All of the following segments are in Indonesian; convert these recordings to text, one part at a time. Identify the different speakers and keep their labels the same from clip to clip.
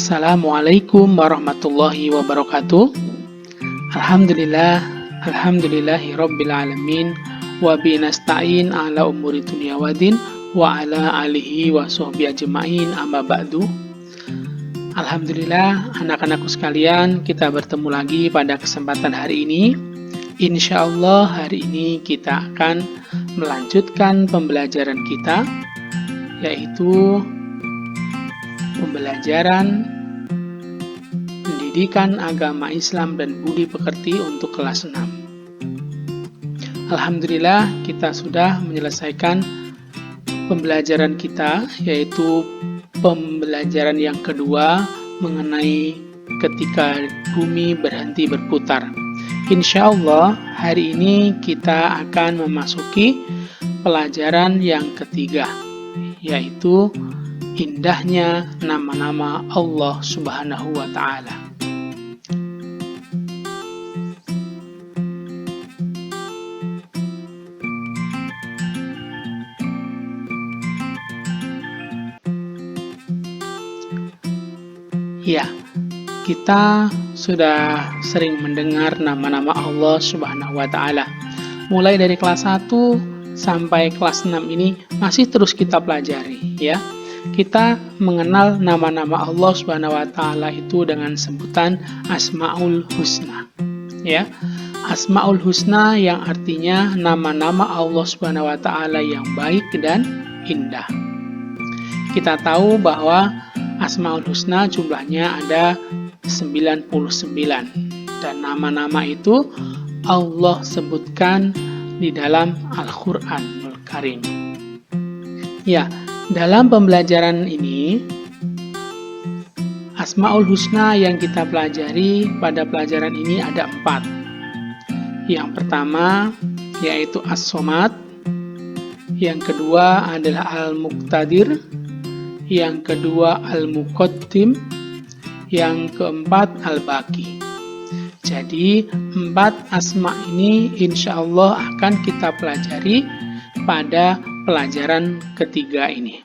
Speaker 1: Assalamualaikum warahmatullahi wabarakatuh. Alhamdulillahi rabbil alamin wa bi nasta'in ala umuri dunya waddin wa ala alihi wa sahbihi ajma'in amma ba'du. Alhamdulillah, anak-anakku sekalian, kita bertemu lagi pada kesempatan hari ini. Insyaallah hari ini kita akan melanjutkan pembelajaran kita, yaitu pembelajaran pendidikan agama Islam dan budi pekerti untuk kelas 6. Alhamdulillah kita sudah menyelesaikan pembelajaran kita, yaitu pembelajaran yang kedua mengenai ketika bumi berhenti berputar. Insya Allah hari ini kita akan memasuki pelajaran yang ketiga, yaitu indahnya nama-nama Allah Subhanahu wa Ta'ala. Ya, kita sudah sering mendengar nama-nama Allah Subhanahu wa Ta'ala. Mulai dari kelas 1 sampai kelas 6 ini masih terus kita pelajari, ya. Kita mengenal nama-nama Allah Subhanahu wa Ta'ala itu dengan sebutan Asmaul Husna, ya. Asmaul Husna yang artinya nama-nama Allah Subhanahu wa Ta'ala yang baik dan indah. Kita tahu bahwa Asmaul Husna jumlahnya ada 99 dan nama-nama itu Allah sebutkan di dalam Al-Qur'anul Karim. Ya, dalam pembelajaran ini, Asmaul Husna yang kita pelajari pada pelajaran ini ada 4. Yang pertama yaitu As-Somad, yang kedua adalah Al-Muqtadir, yang kedua Al-Muqaddim, yang keempat Al-Baqi. Jadi 4 asma ini insya Allah akan kita pelajari pada pelajaran ketiga ini.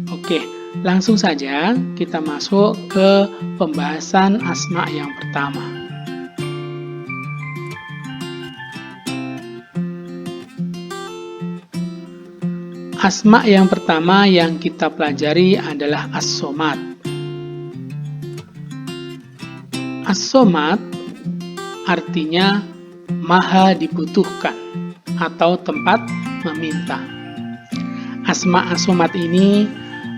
Speaker 1: Oke, langsung saja kita masuk ke pembahasan asma yang pertama. Asma yang pertama yang kita pelajari adalah As-Somad. As-Somad artinya maha dibutuhkan atau tempat meminta. Asma As-Somad ini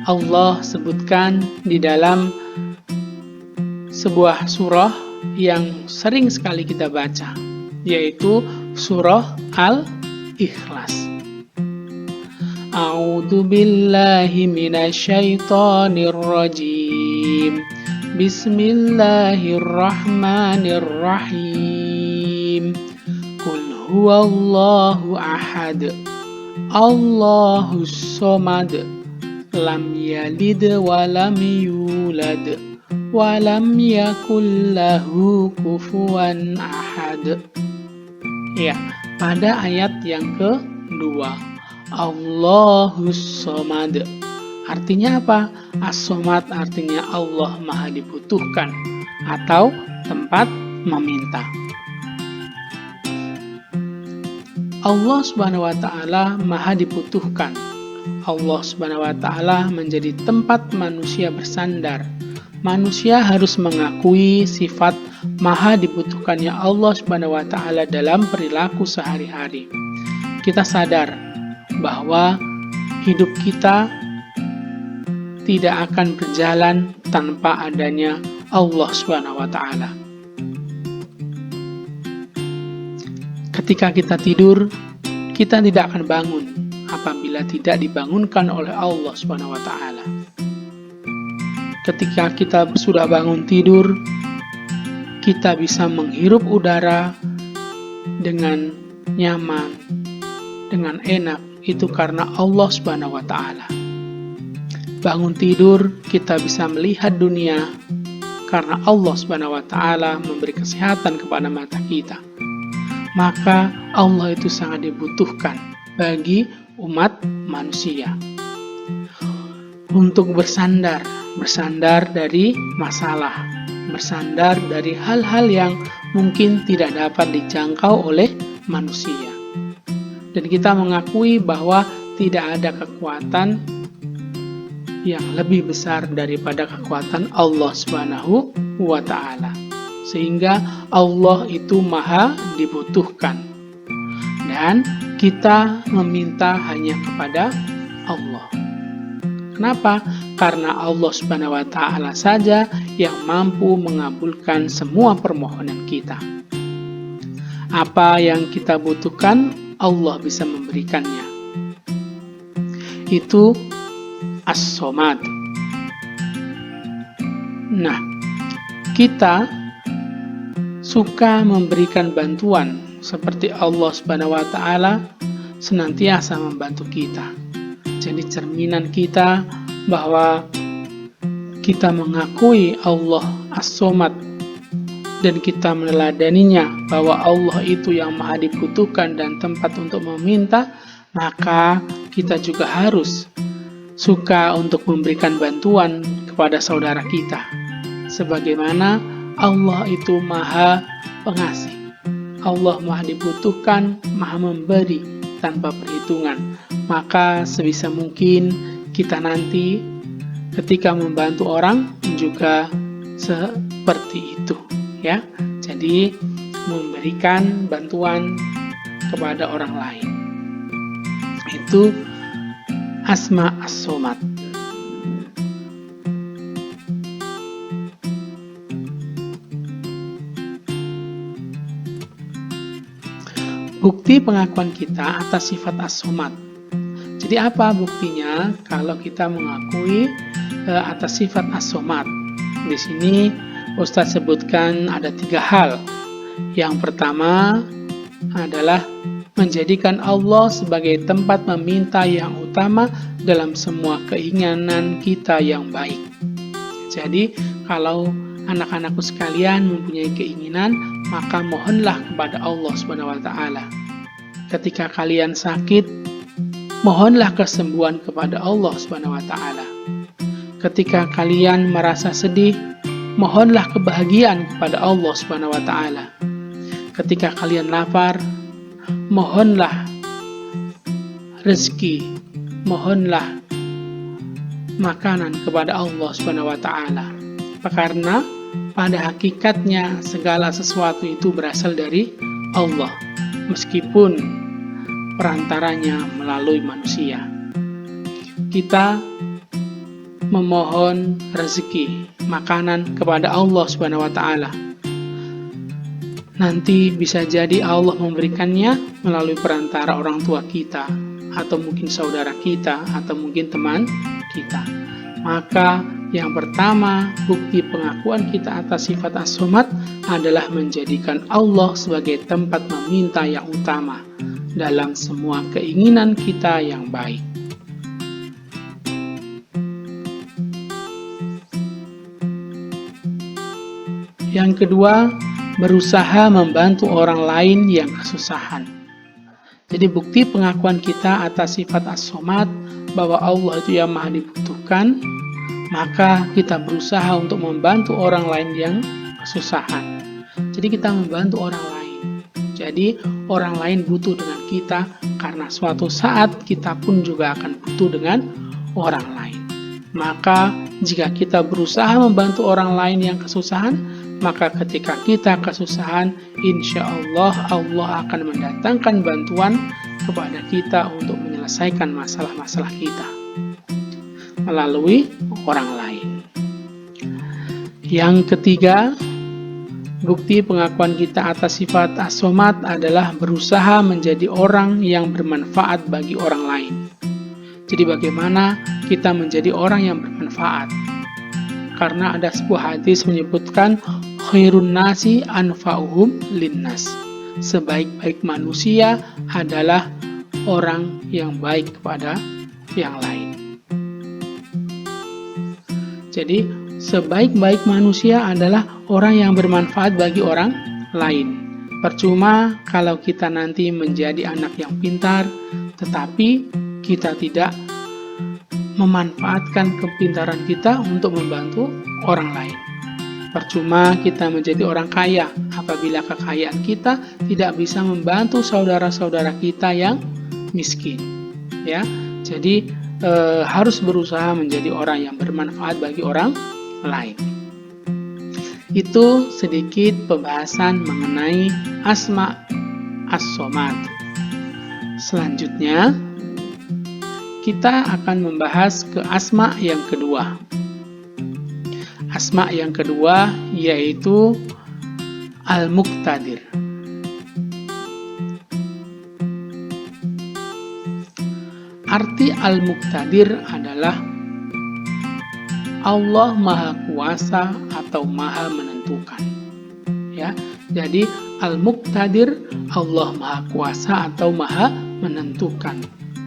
Speaker 1: Allah sebutkan di dalam sebuah surah yang sering sekali kita baca, yaitu surah Al-Ikhlas. A'udzu billahi minasyaitonir rajim. Bismillahirrahmanirrahim. Qul huwallahu ahad. Allahus somad. Lam yalid wa lam yulad wa lam yakul lahu kufuwan ahad. Ya, pada ayat yang kedua, Allahus somad. Artinya apa? As-Somad artinya Allah maha dibutuhkan atau tempat meminta. Allah Subhanahu wa Ta'ala maha dibutuhkan. Allah Subhanahu wa Ta'ala menjadi tempat manusia bersandar. Manusia harus mengakui sifat maha dibutuhkannya Allah Subhanahu wa Ta'ala dalam perilaku sehari-hari. Kita sadar bahwa hidup kita tidak akan berjalan tanpa adanya Allah Subhanahu wa Ta'ala. Ketika kita tidur, kita tidak akan bangun apabila tidak dibangunkan oleh Allah Subhanahu wa Ta'ala. Ketika kita sudah bangun tidur, kita bisa menghirup udara dengan nyaman, dengan enak, itu karena Allah Subhanahu wa Ta'ala. Bangun tidur, kita bisa melihat dunia karena Allah Subhanahu wa Ta'ala memberi kesehatan kepada mata kita. Maka Allah itu sangat dibutuhkan bagi umat manusia. untuk bersandar dari masalah, bersandar dari hal-hal yang mungkin tidak dapat dijangkau oleh manusia. Dan kita mengakui bahwa tidak ada kekuatan yang lebih besar daripada kekuatan Allah Subhanahu wa Ta'ala. Sehingga Allah itu maha dibutuhkan. Dan kita meminta hanya kepada Allah. Kenapa? Karena Allah Subhanahu wa Ta'ala saja yang mampu mengabulkan semua permohonan kita. Apa yang kita butuhkan, Allah bisa memberikannya. Itu As-Somad. Nah, kita suka memberikan bantuan seperti Allah Subhanahu wa Ta'ala senantiasa membantu kita. Jadi cerminan kita bahwa kita mengakui Allah As-Somad dan kita meneladaninya bahwa Allah itu yang maha dibutuhkan dan tempat untuk meminta, maka kita juga harus suka untuk memberikan bantuan kepada saudara kita. Sebagaimana Allah itu maha pengasih, Allah maha dibutuhkan, maha memberi tanpa perhitungan. Maka sebisa mungkin kita nanti ketika membantu orang juga seperti itu, ya. Jadi memberikan bantuan kepada orang lain. Itu Asma As-Somad. Bukti pengakuan kita atas sifat As-Somad. Jadi apa buktinya kalau kita mengakui atas sifat As-Somad? Di sini Ustadz sebutkan ada 3 hal. Yang pertama adalah menjadikan Allah sebagai tempat meminta yang utama dalam semua keinginan kita yang baik. Jadi kalau anak-anakku sekalian mempunyai keinginan, maka mohonlah kepada Allah Subhanahu wa Ta'ala. Ketika kalian sakit, mohonlah kesembuhan kepada Allah Subhanahu wa Ta'ala. Ketika kalian merasa sedih, mohonlah kebahagiaan kepada Allah Subhanahu wa Ta'ala. Ketika kalian lapar, mohonlah rezeki, mohonlah makanan kepada Allah Subhanahu wa Ta'ala. Karena pada hakikatnya segala sesuatu itu berasal dari Allah, meskipun perantaranya melalui manusia. Kita memohon rezeki, makanan kepada Allah Subhanahu wa Ta'ala. Nanti bisa jadi Allah memberikannya melalui perantara orang tua kita, atau mungkin saudara kita, atau mungkin teman kita. Maka yang pertama, bukti pengakuan kita atas sifat As-Somad adalah menjadikan Allah sebagai tempat meminta yang utama dalam semua keinginan kita yang baik. Yang kedua, berusaha membantu orang lain yang kesusahan. Jadi bukti pengakuan kita atas sifat As-Somad bahwa Allah itu yang maha dibutuhkan, maka kita berusaha untuk membantu orang lain yang kesusahan. Jadi kita membantu orang lain. Jadi orang lain butuh dengan kita, karena suatu saat kita pun juga akan butuh dengan orang lain. Maka jika kita berusaha membantu orang lain yang kesusahan, maka ketika kita kesusahan, insya Allah Allah akan mendatangkan bantuan kepada kita untuk menyelesaikan masalah-masalah kita melalui orang lain. Yang ketiga, bukti pengakuan kita atas sifat As-Somad adalah berusaha menjadi orang yang bermanfaat bagi orang lain. Jadi bagaimana kita menjadi orang yang bermanfaat? Karena ada sebuah hadis menyebutkan khairun nasi anfa'uhum linnas. Sebaik-baik manusia adalah orang yang baik kepada yang lain. Jadi sebaik-baik manusia adalah orang yang bermanfaat bagi orang lain. Percuma kalau kita nanti menjadi anak yang pintar, tetapi kita tidak memanfaatkan kepintaran kita untuk membantu orang lain. Percuma kita menjadi orang kaya apabila kekayaan kita tidak bisa membantu saudara-saudara kita yang miskin. Ya, jadi harus berusaha menjadi orang yang bermanfaat bagi orang lain. Itu sedikit pembahasan mengenai Asma As-Somad. Selanjutnya, kita akan membahas ke asma yang kedua. Asma yang kedua yaitu Al-Muqtadir. Arti Al-Muqtadir adalah Allah Maha Kuasa atau Maha Menentukan. Ya, jadi Al-Muqtadir Allah Maha Kuasa atau Maha Menentukan.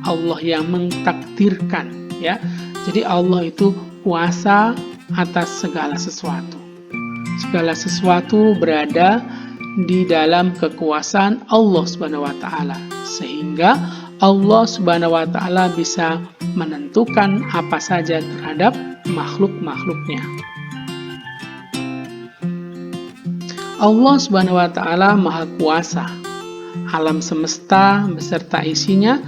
Speaker 1: Allah yang mentakdirkan, ya. Jadi Allah itu kuasa atas segala sesuatu. Segala sesuatu berada di dalam kekuasaan Allah Subhanahu wa taala, sehingga Allah Subhanahu wa taala bisa menentukan apa saja terhadap makhluk-makhluknya. Allah Subhanahu wa taala Maha Kuasa. Alam semesta beserta isinya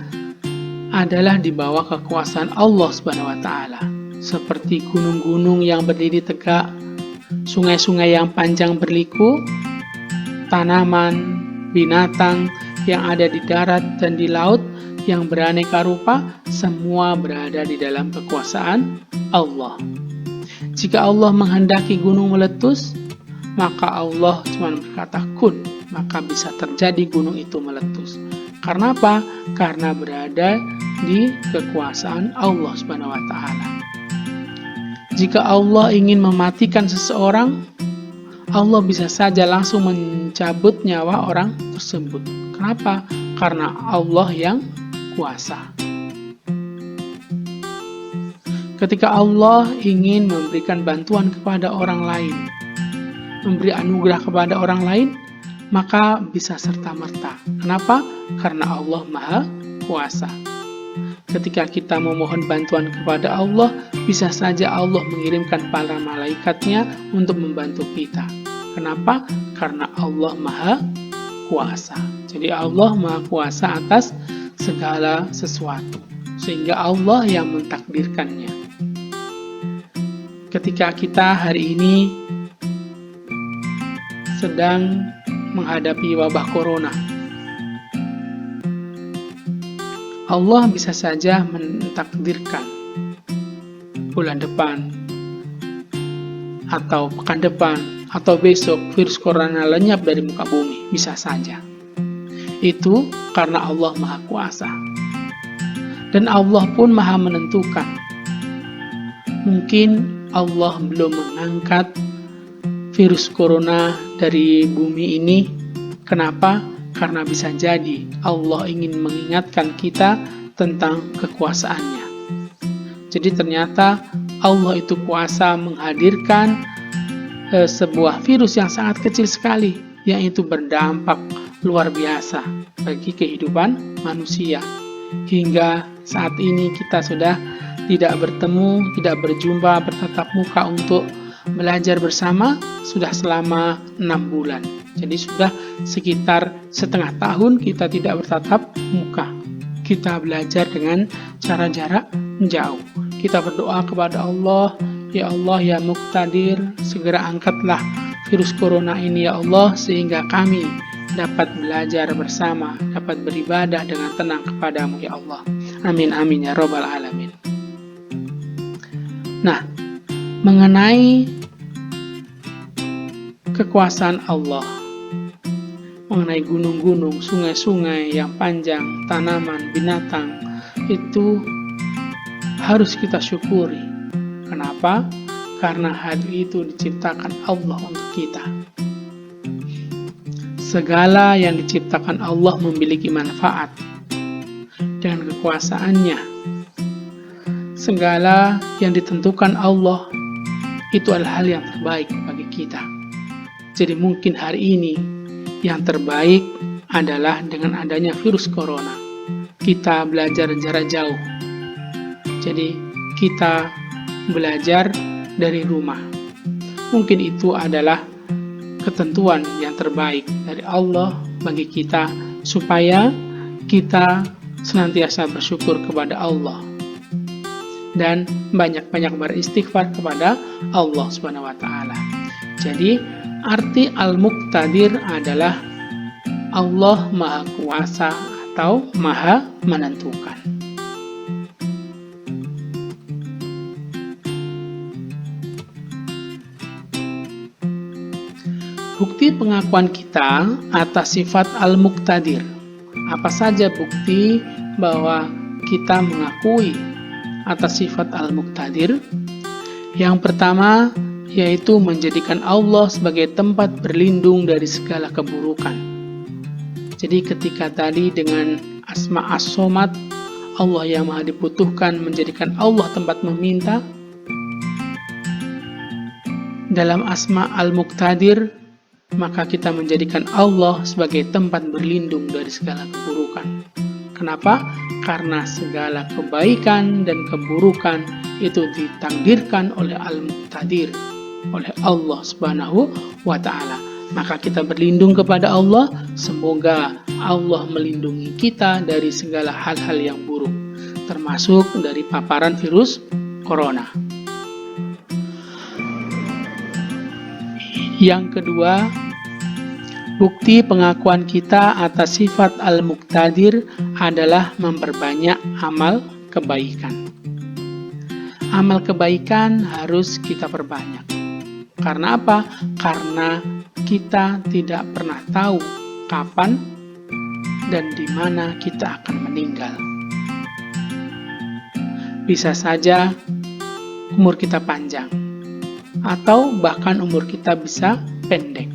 Speaker 1: adalah di bawah kekuasaan Allah Subhanahu wa taala. Seperti gunung-gunung yang berdiri tegak, sungai-sungai yang panjang berliku, tanaman, binatang yang ada di darat dan di laut yang beraneka rupa, semua berada di dalam kekuasaan Allah. Jika Allah menghendaki gunung meletus, maka Allah cuma berkata kun, maka bisa terjadi gunung itu meletus. Karena apa? Karena berada di kekuasaan Allah Subhanahu wa taala. Jika Allah ingin mematikan seseorang, Allah bisa saja langsung mencabut nyawa orang tersebut. Kenapa? Karena Allah yang kuasa. Ketika Allah ingin memberikan bantuan kepada orang lain, memberi anugerah kepada orang lain, maka bisa serta-merta. Kenapa? Karena Allah Maha Kuasa. Ketika kita memohon bantuan kepada Allah, bisa saja Allah mengirimkan para malaikatnya untuk membantu kita. Kenapa? Karena Allah Maha Kuasa. Jadi Allah Maha Kuasa atas segala sesuatu, sehingga Allah yang mentakdirkannya. Ketika kita hari ini sedang menghadapi wabah corona, Allah bisa saja mentakdirkan bulan depan atau pekan depan atau besok virus corona lenyap dari muka bumi, bisa saja. Itu karena Allah Maha Kuasa. Dan Allah pun Maha Menentukan. Mungkin Allah belum mengangkat virus corona dari bumi ini. Kenapa? Karena bisa jadi Allah ingin mengingatkan kita tentang kekuasaannya. Jadi ternyata Allah itu kuasa menghadirkan sebuah virus yang sangat kecil sekali, yang itu berdampak luar biasa bagi kehidupan manusia. Hingga saat ini kita sudah tidak bertemu, tidak berjumpa, bertatap muka untuk belajar bersama sudah selama 6 bulan. Jadi sudah sekitar setengah tahun kita tidak bertatap muka. Kita belajar dengan cara jarak jauh. Kita berdoa kepada Allah, ya Allah ya Muqtadir, segera angkatlah virus corona ini ya Allah, sehingga kami dapat belajar bersama, dapat beribadah dengan tenang kepadamu ya Allah. Amin amin ya Rabbal Alamin. Nah, mengenai kekuasaan Allah, mengenai gunung-gunung, sungai-sungai yang panjang, tanaman, binatang, itu harus kita syukuri. Kenapa? Karena hal itu diciptakan Allah untuk kita. Segala yang diciptakan Allah memiliki manfaat dengan kekuasaannya. Segala yang ditentukan Allah itu adalah hal yang terbaik bagi kita. Jadi mungkin hari ini yang terbaik adalah dengan adanya virus corona. Kita belajar jarak jauh. Jadi kita belajar dari rumah. Mungkin itu adalah ketentuan yang terbaik dari Allah bagi kita supaya kita senantiasa bersyukur kepada Allah dan banyak-banyak beristighfar kepada Allah Subhanahu wa taala. Jadi, arti Al-Muqtadir adalah Allah Maha Kuasa atau Maha Menentukan. Bukti pengakuan kita atas sifat Al-Muqtadir. Apa saja bukti bahwa kita mengakui atas sifat Al-Muqtadir? Yang pertama, yaitu menjadikan Allah sebagai tempat berlindung dari segala keburukan. Jadi ketika tadi dengan Asma As-Somad, Allah yang Maha dibutuhkan, menjadikan Allah tempat meminta. Dalam Asma Al-Muqtadir, maka kita menjadikan Allah sebagai tempat berlindung dari segala keburukan. Kenapa? Karena segala kebaikan dan keburukan itu ditakdirkan oleh Al-Muqtadir, oleh Allah Subhanahu wa ta'ala. Maka kita berlindung kepada Allah, semoga Allah melindungi kita dari segala hal-hal yang buruk, termasuk dari paparan virus corona. Yang kedua, bukti pengakuan kita atas sifat Al-Muqtadir adalah memperbanyak amal kebaikan. Amal kebaikan harus kita perbanyak. Karena apa? Karena kita tidak pernah tahu kapan dan di mana kita akan meninggal. Bisa saja umur kita panjang, atau bahkan umur kita bisa pendek.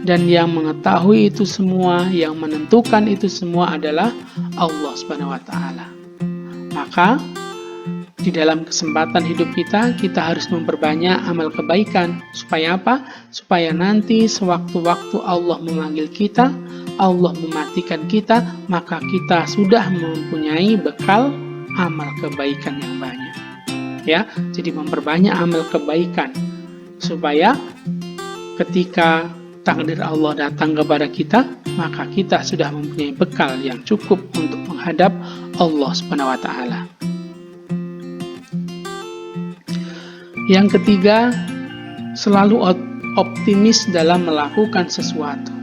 Speaker 1: Dan yang mengetahui itu semua, yang menentukan itu semua adalah Allah Subhanahu wa taala. Maka di dalam kesempatan hidup kita harus memperbanyak amal kebaikan. Supaya apa? Supaya nanti sewaktu-waktu Allah memanggil kita, Allah mematikan kita, maka kita sudah mempunyai bekal amal kebaikan yang banyak. Ya, jadi memperbanyak amal kebaikan supaya ketika takdir Allah datang kepada kita, maka kita sudah mempunyai bekal yang cukup untuk menghadap Allah Subhanahu wa taala. Yang ketiga, selalu optimis dalam melakukan sesuatu.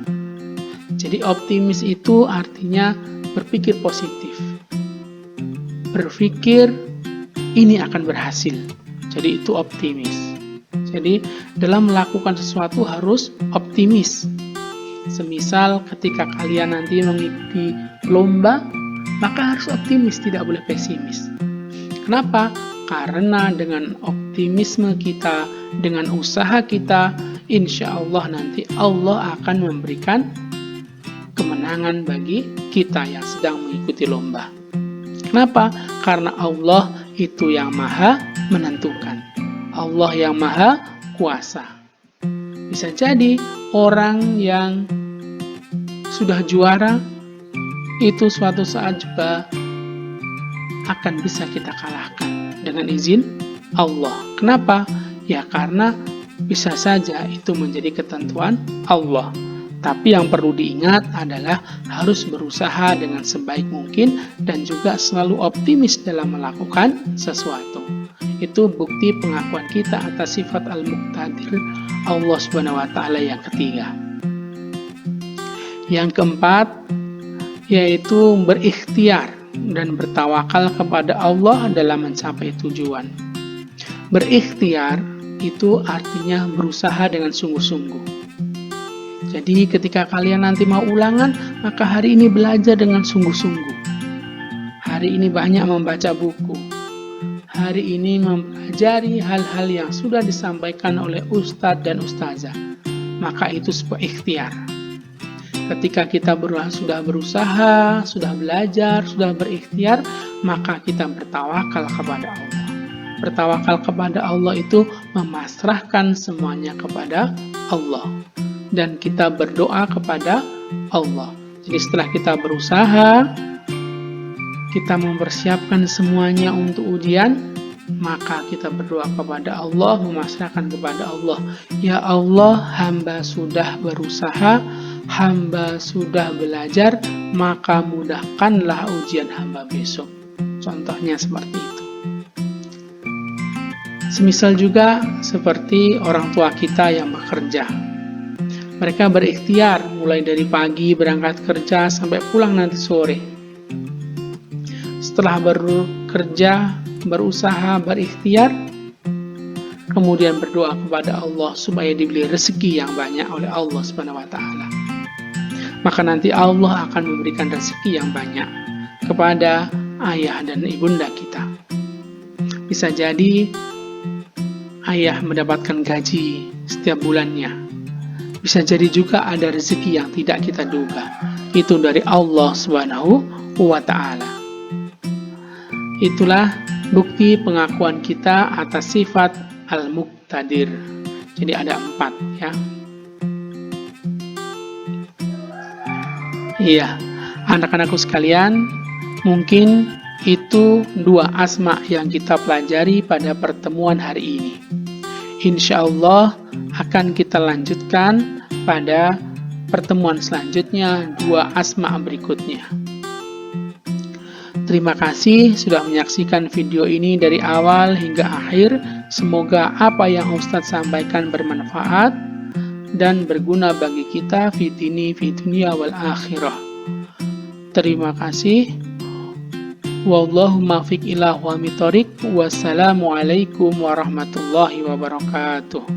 Speaker 1: Jadi optimis itu artinya berpikir positif. Berpikir ini akan berhasil. Jadi itu optimis. Jadi dalam melakukan sesuatu harus optimis. Semisal ketika kalian nanti mengikuti lomba, maka harus optimis, tidak boleh pesimis. Kenapa? Karena dengan optimisme kita, dengan usaha kita, insya Allah nanti Allah akan memberikan kemenangan bagi kita yang sedang mengikuti lomba. Kenapa? Karena Allah itu yang Maha Menentukan. Allah yang Maha Kuasa. Bisa jadi orang yang sudah juara itu suatu saat juga akan bisa kita kalahkan dengan izin Allah. Kenapa? Ya karena bisa saja itu menjadi ketentuan Allah. Tapi yang perlu diingat adalah harus berusaha dengan sebaik mungkin dan juga selalu optimis dalam melakukan sesuatu. Itu bukti pengakuan kita atas sifat Al-Muqtadir Allah Subhanahu wa taala yang ketiga. Yang keempat, yaitu berikhtiar dan bertawakal kepada Allah dalam mencapai tujuan. Berikhtiar itu artinya berusaha dengan sungguh-sungguh. Jadi ketika kalian nanti mau ulangan, maka hari ini belajar dengan sungguh-sungguh. Hari ini banyak membaca buku. Hari ini mempelajari hal-hal yang sudah disampaikan oleh ustadz dan ustazah. Maka itu sebuah ikhtiar. Ketika kita sudah berusaha, sudah belajar, sudah berikhtiar, maka kita bertawakal kepada Allah. Bertawakal kepada Allah itu memasrahkan semuanya kepada Allah. Dan kita berdoa kepada Allah. Jadi setelah kita berusaha, kita mempersiapkan semuanya untuk ujian, maka kita berdoa kepada Allah, memasrahkan kepada Allah. Ya Allah, hamba sudah berusaha, hamba sudah belajar, maka mudahkanlah ujian hamba besok. Contohnya seperti itu. Semisal juga seperti orang tua kita yang bekerja. Mereka berikhtiar mulai dari pagi berangkat kerja sampai pulang nanti sore. Setelah bekerja, berusaha, berikhtiar, kemudian berdoa kepada Allah supaya diberi rezeki yang banyak oleh Allah Subhanahu wa taala. Maka nanti Allah akan memberikan rezeki yang banyak kepada ayah dan ibunda kita. Bisa jadi ayah mendapatkan gaji setiap bulannya. Bisa jadi juga ada rezeki yang tidak kita duga. Itu dari Allah Subhanahu wa taala. Itulah bukti pengakuan kita atas sifat Al-Muqtadir. Jadi ada 4 ya. Iya, anak-anakku sekalian, mungkin itu 2 asma yang kita pelajari pada pertemuan hari ini. Insya Allah akan kita lanjutkan pada pertemuan selanjutnya 2 asma berikutnya. Terima kasih sudah menyaksikan video ini dari awal hingga akhir. Semoga apa yang Ustadz sampaikan bermanfaat dan berguna bagi kita fi dini, fi dunia wal akhirah. Terima kasih. Wallahu muwaffiq ila aqwamit thoriq. Wassalamualaikum warahmatullahi wabarakatuh.